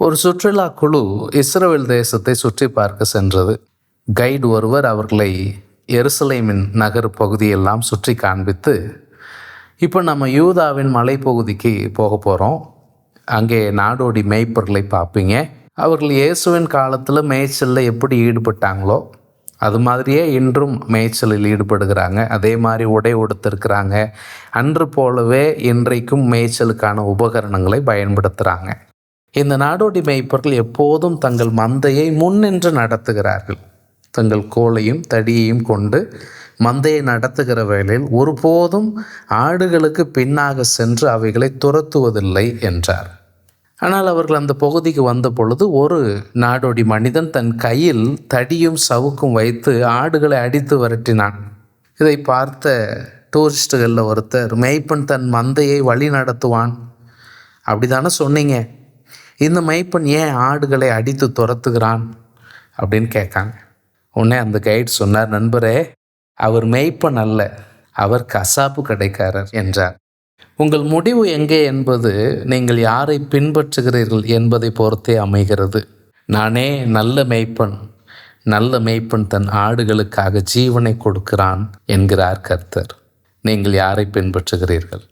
ஒரு சுற்றுலா குழு இஸ்ரவேல் தேசத்தை சுற்றி பார்க்க சென்றது. கைடு ஒருவர் அவர்களை எருசலேமின் நகர் பகுதியெல்லாம் சுற்றி காண்பித்து, இப்போ நம்ம யூதாவின் மலைப்பகுதிக்கு போக போகிறோம், அங்கே நாடோடி மேய்ப்பர்களை பார்ப்பீங்க, அவர்கள் இயேசுவின் காலத்தில் மேய்ச்சலில் எப்படி ஈடுபட்டாங்களோ அது மாதிரியே இன்றும் மேய்ச்சலில் ஈடுபடுகிறாங்க. அதே மாதிரி உடை உடுத்திருக்கிறாங்க. அன்று போலவே இன்றைக்கும் மேய்ச்சலுக்கான உபகரணங்களை பயன்படுத்துகிறாங்க. இந்த நாடோடி மேய்ப்பர்கள் எப்போதும் தங்கள் மந்தையை முன்னின்று நடத்துகிறார்கள். தங்கள் கோலையும் தடியையும் கொண்டு மந்தையை நடத்துகிற வேளையில் ஒருபோதும் ஆடுகளுக்கு பின்னாக சென்று அவைகளை துரத்துவதில்லை என்றார். ஆனால் அவர்கள் அந்த பகுதிக்கு வந்த பொழுது ஒரு நாடோடி மனிதன் தன் கையில் தடியும் சவுக்கும் வைத்து ஆடுகளை அடித்து விரட்டினான். இதை பார்த்த டூரிஸ்டுகளில் ஒருத்தர், மேய்ப்பன் தன் மந்தையை வழி நடத்துவான், அப்படிதானே சொன்னீங்க, இந்த மேய்ப்பன் ஏன் ஆடுகளை அடித்து துரத்துகிறான் அப்படின்னு கேட்காங்க. உடனே அந்த கைட் சொன்னார், நண்பரே, அவர் மேய்ப்பன் அல்ல, அவர் கசாப்பு கடைக்காரர் என்றார். உங்கள் முடிவு எங்கே என்பது நீங்கள் யாரை பின்பற்றுகிறீர்கள் என்பதை பொறுத்தே அமைகிறது. நானே நல்ல மேய்ப்பன், நல்ல மேய்ப்பன் தன் ஆடுகளுக்காக ஜீவனை கொடுக்கிறான் என்கிறார் கர்த்தர். நீங்கள் யாரை பின்பற்றுகிறீர்கள்?